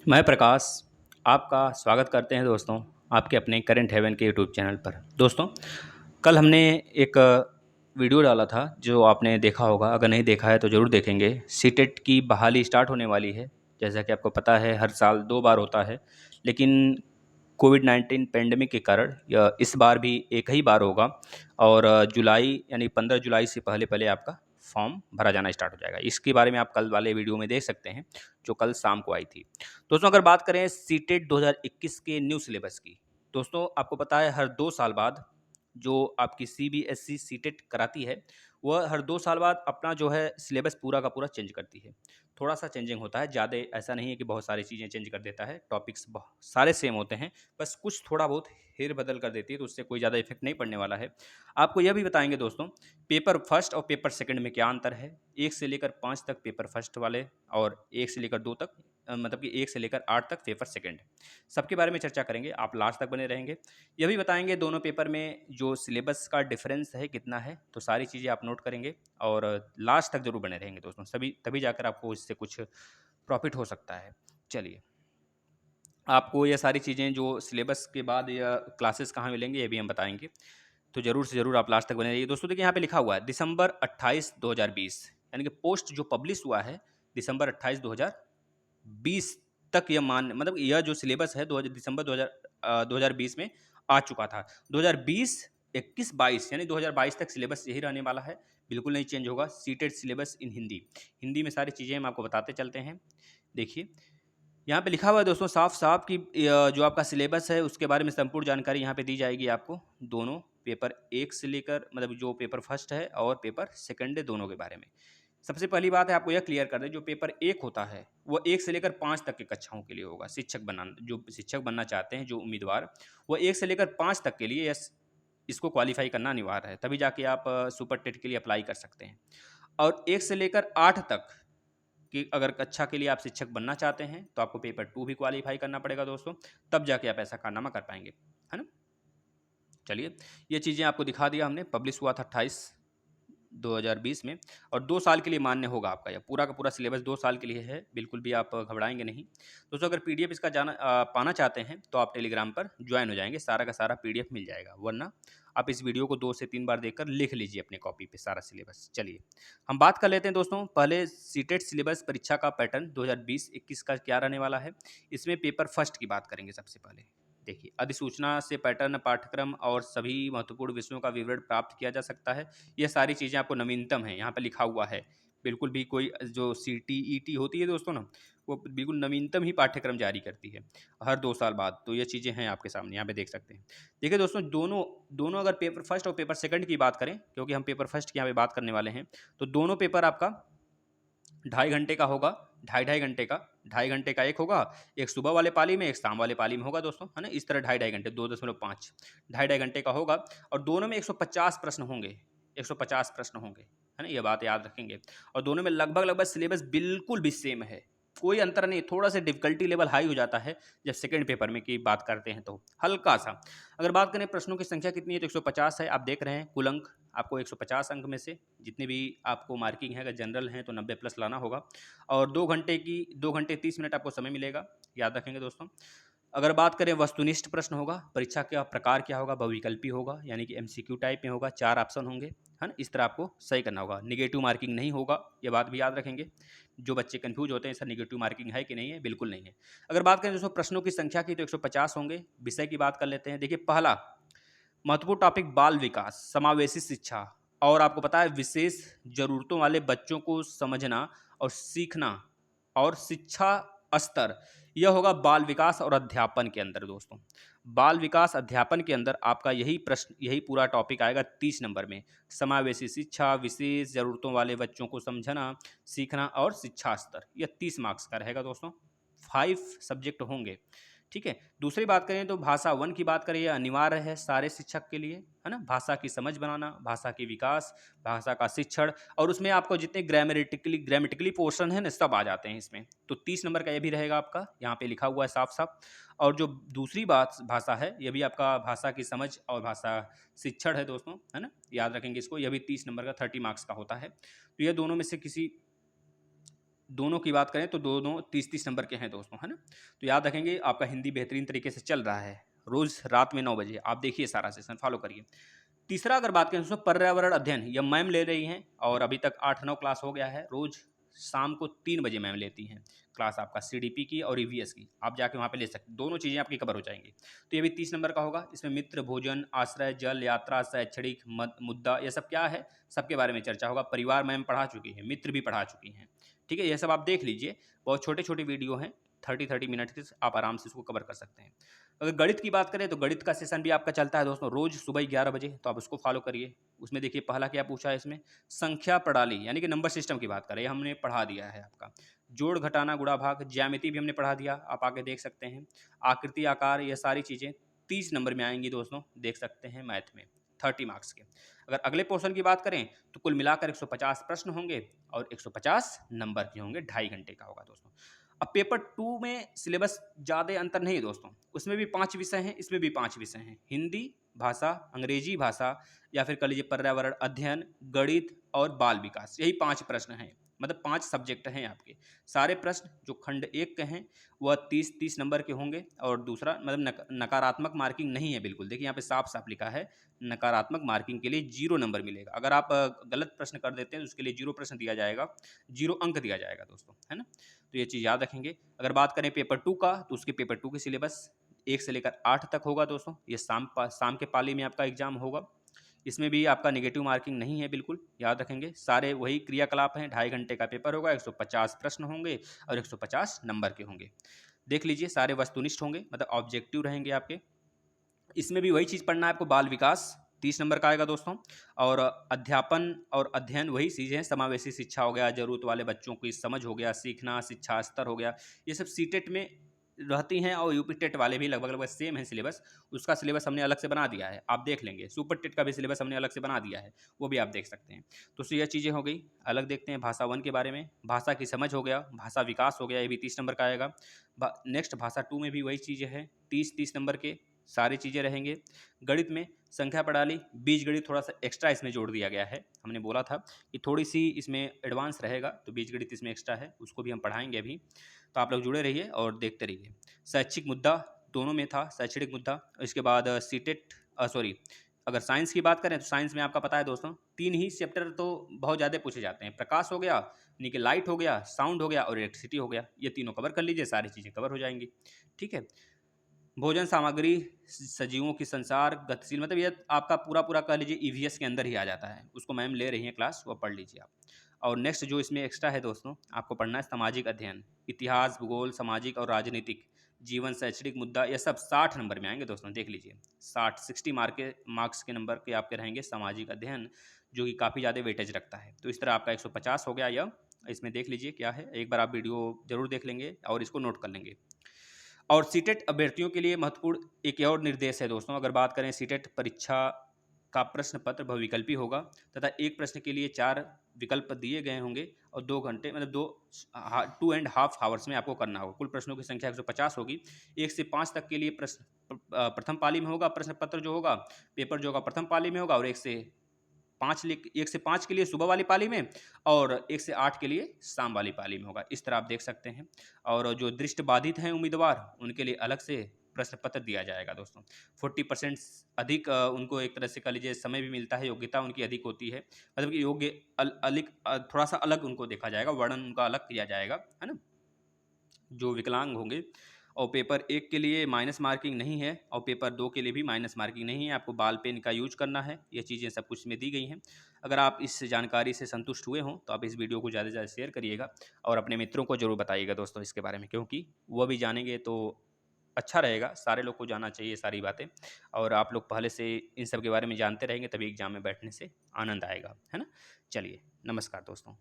मैं प्रकाश आपका स्वागत करते हैं दोस्तों आपके अपने करंट हेवन के यूट्यूब चैनल पर। दोस्तों, कल हमने एक वीडियो डाला था जो आपने देखा होगा। अगर नहीं देखा है तो ज़रूर देखेंगे। सीटेट की बहाली स्टार्ट होने वाली है। जैसा कि आपको पता है हर साल 2 बार होता है, लेकिन कोविड-19 पैंडेमिक के कारण इस बार भी एक ही बार होगा। और जुलाई यानी 15 जुलाई से पहले पहले आपका फॉर्म भरा जाना स्टार्ट हो जाएगा। इसके बारे में आप कल वाले वीडियो में देख सकते हैं जो कल शाम को आई थी। दोस्तों, अगर बात करें सीटेट 2021 के न्यू सिलेबस की, दोस्तों आपको पता है हर 2 साल बाद जो आपकी सीबीएसई सीटेट कराती है, वह हर 2 साल बाद अपना जो है सिलेबस पूरा का पूरा चेंज करती है। थोड़ा सा चेंजिंग होता है, ज़्यादा ऐसा नहीं है कि बहुत सारी चीज़ें चेंज कर देता है। टॉपिक्स सारे सेम होते हैं, बस कुछ थोड़ा बहुत हेर बदल कर देती है, तो उससे कोई ज़्यादा इफेक्ट नहीं पड़ने वाला है। आपको यह भी बताएंगे दोस्तों, पेपर फर्स्ट और पेपर सेकंड में क्या अंतर है। 1 से लेकर 5 तक पेपर फर्स्ट वाले, और 1 से लेकर 2 तक मतलब कि 1 से लेकर 8 तक पेपर सेकंड। सबके बारे में चर्चा करेंगे, आप लास्ट तक बने रहेंगे। यह भी बताएंगे दोनों पेपर में जो सिलेबस का डिफरेंस है कितना है, तो सारी चीज़ें आप नोट करेंगे और लास्ट तक जरूर बने रहेंगे दोस्तों। सभी तभी जाकर आपको इससे कुछ प्रॉफिट हो सकता है। चलिए, आपको ये सारी चीज़ें जो सिलेबस के बाद या क्लासेस कहाँ मिलेंगे ये भी हम बताएंगे, तो ज़रूर से ज़रूर आप लास्ट तक बने रहिए दोस्तों। देखिए यहाँ पे लिखा हुआ है दिसंबर 28 2020, यानी कि पोस्ट जो पब्लिश हुआ है दिसंबर 28 2020 तक। यह मान मतलब यह जो सिलेबस है दिसंबर 2020 में आ चुका था। 2020 21 22 यानी 2022 तक सिलेबस यही रहने वाला है, बिल्कुल नहीं चेंज होगा। Seated syllabus in Hindi, Hindi में सारी चीज़ें हम आपको बताते चलते हैं। देखिए यहाँ पे लिखा हुआ है दोस्तों साफ साफ कि जो आपका सिलेबस है उसके बारे में संपूर्ण जानकारी यहाँ पे दी जाएगी आपको। दोनों पेपर एक से लेकर मतलब जो पेपर फर्स्ट है और पेपर सेकंड है, दोनों के बारे में। सबसे पहली बात है आपको यह क्लियर कर दें, जो पेपर एक होता है वो 1 से लेकर 5 तक की कक्षाओं के लिए होगा। शिक्षक बनना, जो शिक्षक बनना चाहते हैं जो उम्मीदवार, वो 1 से लेकर 5 तक के लिए इसको क्वालिफाई करना अनिवार्य है, तभी जाके आप सुपर टेट के लिए अप्लाई कर सकते हैं। और 1 से लेकर 8 तक कि अगर कक्षा के लिए आप शिक्षक बनना चाहते हैं तो आपको पेपर 2 भी क्वालिफाई करना पड़ेगा दोस्तों, तब जाके आप ऐसा कारनामा कर पाएंगे, है ना। चलिए, ये चीज़ें आपको दिखा दिया हमने। पब्लिश हुआ था 28 2020 में, और 2 साल के लिए मान्य होगा आपका। यह पूरा का पूरा सिलेबस 2 साल के लिए है, बिल्कुल भी आप घबराएंगे नहीं दोस्तों। अगर पीडीएफ इसका पाना चाहते हैं तो आप टेलीग्राम पर ज्वाइन हो जाएंगे, सारा का सारा पीडीएफ मिल जाएगा। वरना आप इस वीडियो को 2 से 3 बार देखकर लिख लीजिए अपने कॉपी पे सारा सिलेबस। चलिए, हम बात कर लेते हैं दोस्तों पहले सीटेट सिलेबस परीक्षा का पैटर्न 2020-21 का क्या रहने वाला है। इसमें पेपर फर्स्ट की बात करेंगे सबसे पहले। देखिए, अधिसूचना से पैटर्न, पाठ्यक्रम और सभी महत्वपूर्ण विषयों का विवरण प्राप्त किया जा सकता है। ये सारी चीज़ें आपको नवीनतम हैं, यहाँ पे लिखा हुआ है। बिल्कुल भी कोई जो सीटीईटी होती है दोस्तों ना, वो बिल्कुल नवीनतम ही पाठ्यक्रम जारी करती है हर 2 साल बाद। तो ये चीज़ें हैं आपके सामने, यहाँ पे देख सकते हैं। देखिए दोस्तों, दोनों दोनों अगर पेपर फर्स्ट और पेपर सेकंड की बात करें, क्योंकि हम पेपर फर्स्ट की यहाँ पे बात करने वाले हैं, तो दोनों पेपर आपका 2.5 घंटे का होगा। ढाई ढाई घंटे का, 2.5 घंटे का एक होगा, एक सुबह वाले पाली में एक शाम वाले पाली में होगा दोस्तों, है ना। इस तरह 2.5 घंटे, 2.5 2.5 घंटे का होगा। और दोनों में 150 प्रश्न होंगे, 150 प्रश्न होंगे, है ना। ये बात याद रखेंगे। और दोनों में लगभग लगभग सिलेबस बिल्कुल भी सेम है, कोई अंतर नहीं। थोड़ा सा डिफिकल्टी लेवल हाई हो जाता है जब सेकंड पेपर में की बात करते हैं, तो हल्का सा। अगर बात करें प्रश्नों की संख्या कितनी है, तो 150 है। आप देख रहे हैं कुल अंक आपको 150 अंक में से जितनी भी आपको मार्किंग है, अगर जनरल है तो 90 प्लस लाना होगा। और 2 घंटे 30 मिनट आपको समय मिलेगा, याद रखेंगे दोस्तों। अगर बात करें वस्तुनिष्ठ प्रश्न होगा, परीक्षा का प्रकार क्या होगा, बहुविकल्पी होगा, यानी कि एमसीक्यू टाइप में होगा, 4 ऑप्शन होंगे, है ना। इस तरह आपको सही करना होगा। निगेटिव मार्किंग नहीं होगा, ये बात भी याद रखेंगे। जो बच्चे कंफ्यूज होते हैं सर निगेटिव मार्किंग है कि नहीं है, बिल्कुल नहीं है। अगर बात करें दोस्तों प्रश्नों की संख्या की, तो 150 होंगे। विषय की बात कर लेते हैं। देखिए, पहला महत्वपूर्ण टॉपिक बाल विकास, समावेशी शिक्षा। और आपको पता है विशेष ज़रूरतों वाले बच्चों को समझना और सीखना और शिक्षा स्तर, यह होगा बाल विकास और अध्यापन के अंदर दोस्तों। बाल विकास अध्यापन के अंदर आपका यही प्रश्न, यही पूरा टॉपिक आएगा 30 नंबर में। समावेशी शिक्षा, विशेष ज़रूरतों वाले बच्चों को समझना, सीखना और शिक्षा स्तर, यह 30 मार्क्स का रहेगा दोस्तों। 5 सब्जेक्ट होंगे, ठीक है। दूसरी बात करें तो भाषा 1 की बात करें, यह अनिवार्य है सारे शिक्षक के लिए, है ना। भाषा की समझ बनाना, भाषा की विकास, भाषा का शिक्षण, और उसमें आपको जितने ग्रामेटिकली पोर्शन है ना, सब आ जाते हैं इसमें। तो 30 नंबर का ये भी रहेगा आपका, यहाँ पे लिखा हुआ है साफ साफ। और जो दूसरी बात भाषा है, ये भी आपका भाषा की समझ और भाषा शिक्षण है दोस्तों, है ना। याद रखेंगे इसको, यह भी 30 नंबर का 30 मार्क्स का होता है। तो ये दोनों में से किसी दोनों की बात करें तो दोनों 30-30 नंबर के हैं दोस्तों, है ना। तो याद रखेंगे, आपका हिंदी बेहतरीन तरीके से चल रहा है। रोज़ रात में 9 बजे आप देखिए, सारा सेशन फॉलो करिए। तीसरा अगर बात करें दोस्तों, पर्यावरण अध्ययन, यह मैम ले रही हैं और अभी तक 8-9 क्लास हो गया है। रोज़ शाम को 3 बजे मैम लेती हैं क्लास आपका सीडीपी की और ईवीएस की। आप जाके वहाँ पे ले सकते हैं, दोनों चीज़ें आपकी कवर हो जाएंगी। तो ये भी 30 नंबर का होगा। इसमें मित्र, भोजन, आश्रय, जल, यात्रा, शैक्षणिक मुद्दा, ये सब क्या है, सबके बारे में चर्चा होगा। परिवार मैम पढ़ा चुकी है, मित्र भी पढ़ा चुकी हैं, ठीक है। ये सब आप देख लीजिए, बहुत छोटे छोटे वीडियो हैं, 30-30 मिनट के, आप आराम से इसको कवर कर सकते हैं। अगर गणित की बात करें तो गणित का सेशन भी आपका चलता है दोस्तों, रोज़ सुबह 11 बजे, तो आप उसको फॉलो करिए। उसमें देखिए पहला क्या पूछा है, इसमें संख्या प्रणाली यानी कि नंबर सिस्टम की बात करें, हमने पढ़ा दिया है आपका। जोड़, घटाना, गुणा, भाग, ज्यामिति भी हमने पढ़ा दिया, आप आगे देख सकते हैं। आकृति, आकार, ये सारी चीज़ें 30 नंबर में आएंगी दोस्तों, देख सकते हैं मैथ में, 30 मार्क्स के। अगर अगले पोर्शन की बात करें तो कुल मिलाकर 150 प्रश्न होंगे और 150 नंबर के होंगे, 2.5 घंटे का होगा दोस्तों। अब पेपर 2 में सिलेबस ज़्यादा अंतर नहीं है दोस्तों, उसमें भी 5 विषय हैं, इसमें भी 5 विषय हैं। हिंदी भाषा, अंग्रेजी भाषा, या फिर कह लीजिए पर्यावरण अध्ययन, गणित और बाल विकास, यही 5 प्रश्न हैं। मतलब 5 सब्जेक्ट हैं आपके। सारे प्रश्न जो खंड 1 के हैं वह 30-30 नंबर के होंगे, और दूसरा मतलब नकारात्मक मार्किंग नहीं है बिल्कुल। देखिए यहाँ पे साफ साफ लिखा है, नकारात्मक मार्किंग के लिए 0 नंबर मिलेगा। अगर आप गलत प्रश्न कर देते हैं तो उसके लिए 0 प्रश्न दिया जाएगा, 0 अंक दिया जाएगा दोस्तों, है ना। तो ये चीज़ याद रखेंगे। अगर बात करें पेपर 2 का, तो उसके पेपर 2 के सिलेबस 1 से लेकर 8 तक होगा दोस्तों। ये शाम के पाली में आपका एग्जाम होगा। इसमें भी आपका नेगेटिव मार्किंग नहीं है, बिल्कुल याद रखेंगे। सारे वही क्रियाकलाप हैं, 2.5 घंटे का पेपर होगा, 150 प्रश्न होंगे और 150 नंबर के होंगे। देख लीजिए, सारे वस्तुनिष्ठ होंगे, मतलब ऑब्जेक्टिव रहेंगे आपके। इसमें भी वही चीज़ पढ़ना है आपको, बाल विकास 30 नंबर का आएगा दोस्तों। और अध्यापन और अध्ययन वही चीज़ें हैं, समावेशी शिक्षा हो गया, ज़रूरत वाले बच्चों की समझ हो गया, सीखना, शिक्षा स्तर हो गया, ये सब सीटेट में रहती हैं। और यूपी टेट वाले भी लगभग लगभग सेम है सिलेबस। उसका सिलेबस हमने अलग से बना दिया है, आप देख लेंगे। सुपर टेट का भी सिलेबस हमने अलग से बना दिया है, वो भी आप देख सकते हैं। तो ये चीज़ें हो गई अलग। देखते हैं भाषा 1 के बारे में, भाषा की समझ हो गया, भाषा विकास हो गया, ये भी 30 नंबर का आएगा। नेक्स्ट भाषा 2 में भी वही चीज़ें हैं, 30-30 नंबर के सारी चीज़ें रहेंगे। गणित में संख्या प्रणाली, बीज गणित थोड़ा सा एक्स्ट्रा इसमें जोड़ दिया गया है। हमने बोला था कि थोड़ी सी इसमें एडवांस रहेगा, तो बीज गणित इसमें एक्स्ट्रा है, उसको भी हम पढ़ाएंगे अभी। तो आप लोग जुड़े रहिए और देखते रहिए। शैक्षिक मुद्दा दोनों में था, शैक्षणिक मुद्दा। इसके बाद सीटेट सॉरी, अगर साइंस की बात करें तो साइंस में आपका पता है दोस्तों, 3 ही चैप्टर तो बहुत ज़्यादा पूछे जाते हैं। प्रकाश हो गया, यानी कि लाइट हो गया, साउंड हो गया और इलेक्ट्रिसिटी हो गया। ये तीनों कवर कर लीजिए, सारी चीज़ें कवर हो जाएंगी, ठीक है। भोजन सामग्री, सजीवों की संसार, गतिशील, मतलब ये आपका पूरा पूरा कह लीजिए ईवीएस के अंदर ही आ जाता है। उसको मैम ले रही हैं क्लास, वो पढ़ लीजिए आप। और नेक्स्ट जो इसमें एक्स्ट्रा है दोस्तों, आपको पढ़ना है सामाजिक अध्ययन, इतिहास, भूगोल, सामाजिक और राजनीतिक, जीवन, शैक्षणिक मुद्दा, ये सब 60 नंबर में आएंगे दोस्तों, देख लीजिए। 60 मार्क्स के नंबर के आपके रहेंगे सामाजिक अध्ययन, जो कि काफ़ी ज़्यादा वेटेज रखता है। तो इस तरह आपका 150 हो गया। यह इसमें देख लीजिए क्या है, एक बार आप वीडियो जरूर देख लेंगे और इसको नोट कर लेंगे। और सीटेट अभ्यर्थियों के लिए महत्वपूर्ण एक और निर्देश है दोस्तों। अगर बात करें सीटेट परीक्षा का प्रश्न पत्र बहुविकल्पी होगा, तथा एक प्रश्न के लिए 4 विकल्प दिए गए होंगे और 2 घंटे मतलब 2.5 आवर्स में आपको करना होगा। कुल प्रश्नों की संख्या 150 होगी। 1 से 5 तक के लिए प्रश्न प्रथम पाली में होगा, प्रश्न पत्र जो होगा, पेपर जो होगा प्रथम पाली में होगा। और 1 से 5 के लिए सुबह वाली पाली में, और 1 से 8 के लिए शाम वाली पाली में होगा। इस तरह आप देख सकते हैं। और जो दृष्टिबाधित हैं उम्मीदवार, उनके लिए अलग से प्रश्न पत्र दिया जाएगा दोस्तों। 40% अधिक उनको एक तरह से कह लीजिए समय भी मिलता है, योग्यता उनकी अधिक होती है, मतलब कि योग्य थोड़ा सा अलग उनको देखा जाएगा, वर्णन उनका अलग किया जाएगा, है ना, जो विकलांग होंगे। और पेपर 1 के लिए माइनस मार्किंग नहीं है, और पेपर 2 के लिए भी माइनस मार्किंग नहीं है। आपको बाल पेन का यूज करना है, ये चीज़ें सब कुछ में दी गई हैं। अगर आप इस जानकारी से संतुष्ट हुए हों तो आप इस वीडियो को ज़्यादा से ज़्यादा शेयर करिएगा और अपने मित्रों को ज़रूर बताइएगा दोस्तों इसके बारे में, क्योंकि वह भी जानेंगे तो अच्छा रहेगा। सारे लोग को जानना चाहिए सारी बातें, और आप लोग पहले से इन सब के बारे में जानते रहेंगे, तभी एग्जाम में बैठने से आनंद आएगा, है ना। चलिए, नमस्कार दोस्तों।